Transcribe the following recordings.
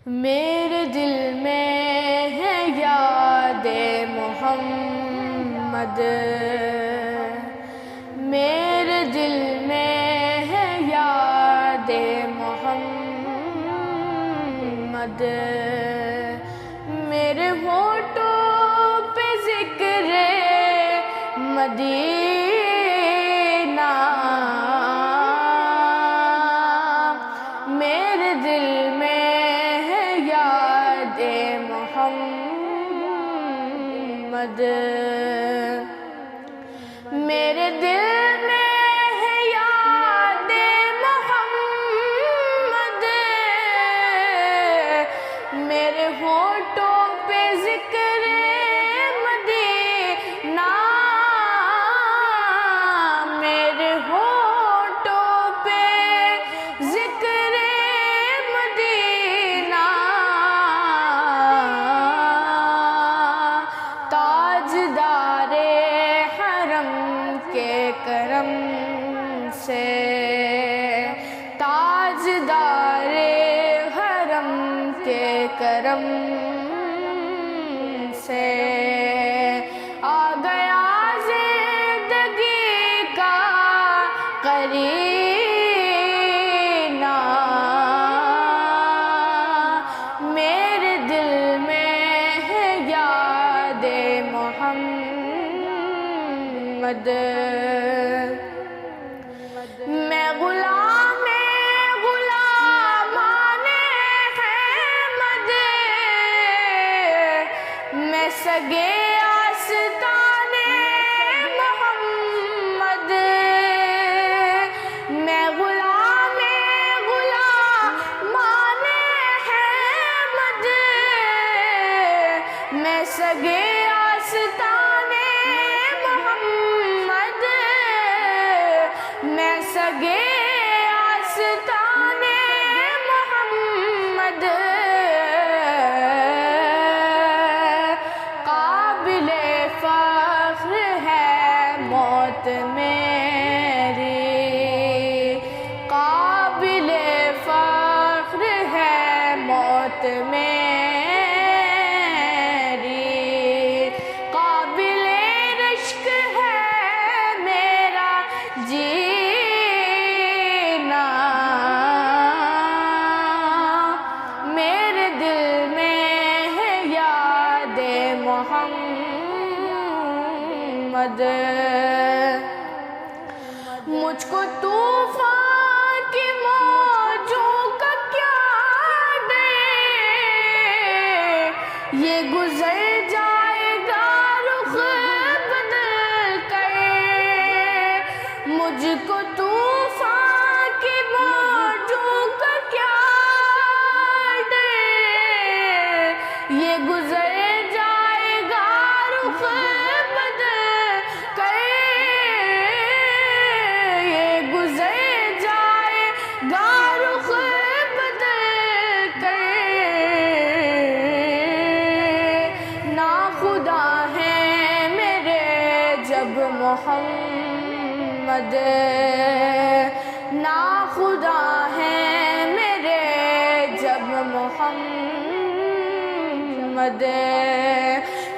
میرے دل میں ہے یاد محمد، میرے دل میں ہے یاد محمد، میرے ہونٹوں پہ ذکر مدینہ، میرے دل میں ہے یاد محمد، میرے دل میں ہے یاد محمد، میرے ہونٹوں پہ ذکر مدینہ، میرے ہونٹوں پہ ذکر مدینہ، تاجدار حرم کے کرم سے، تاجدار حرم کے کرم سے آ گیا زندگی کا قرینہ، میرے دل میں ہے یاد محمد، میں غلام غلامان احمد، میں سگے آستان محمد، میں غلام غلامان احمد، میں سگے آستان محمد، میں سگے آستان محمد، قابل فخر ہے موت میری، قابل فخر ہے موت میری، قابل رشک ہے میرا جینا، میرے دل میں ہے یاد محمد، مجھ کو طوفان کی موجوں کا کیا ڈر، یہ گزر جائے گا رخ بدل کر، مجھ کو طوفان کی موجوں کا کیا ڈر، یہ گزر جائے گا رخ بدل کر، یہ گزر جائے گا رخ بدل کر، ناخدا ہے میرے جب محمد، ناخدا ہے میرے جب محمد،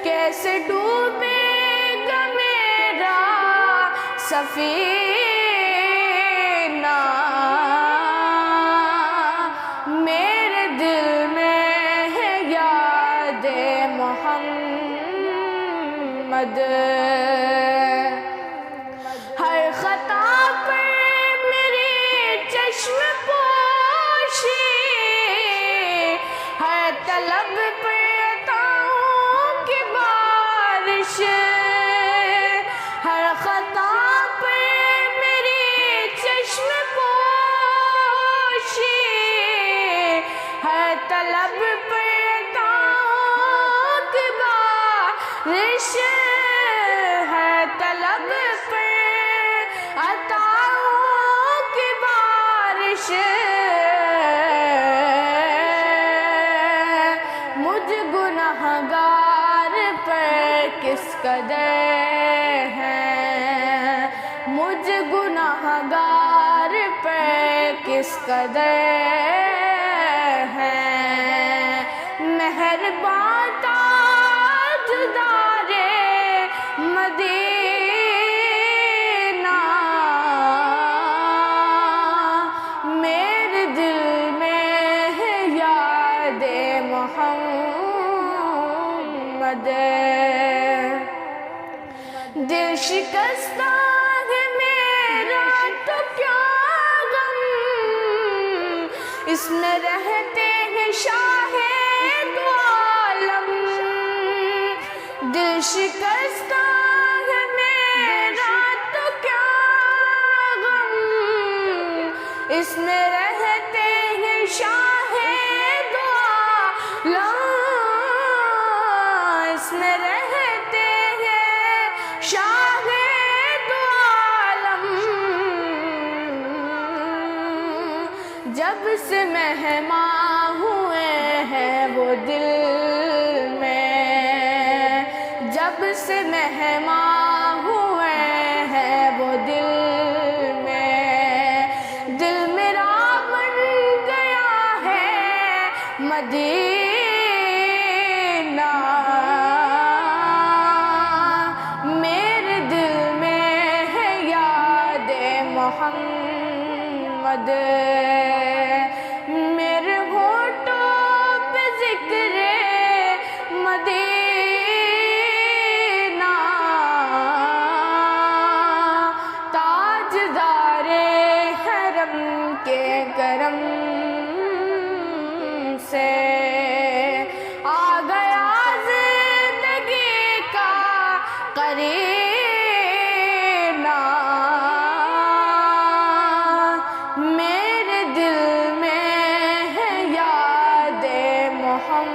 کیسے ڈوبے گا میرا سفینہ، میرے دل میں ہے یاد محمد، ہر خطا پر میری چشم پوشی، ہر طلب پر عطاؤں کی بارش، ہر خطا پر میری چشم پوشی، ہر طلب پر عطاؤں کی بارش، ہر طلب پر عطاؤں کی بارش، مجھ گنہگار پر کس قدر ہے، مجھ گنہگار پر کس قدر ہے، مہرباں تاجدار مدینہ، میرے دل میں ہے یاد محمد، دل شکستہ ہے میرا تو کیا غم، اس میں رہتے ہیں شاہ دو عالم، دل شکستہ ہے میرا تو کیا غم، اس میں رہتے ہیں شاہ دو عالم، اس میں رہتے ہیں شاہ دو عالم، جب سے مہماں ہوئے ہیں وہ دل میں، جب سے مہماں ہوئے ہیں وہ دل میں، دل میرا بن گیا ہے مدینہ، میرے دل میں ہے یاد محمد، میرے ہونٹوں پہ ذکر مدینہ، تاجدار حرم کے کرم سے آ گیا زندگی کا قرینہ، میرے دل میں ہے یاد محمد۔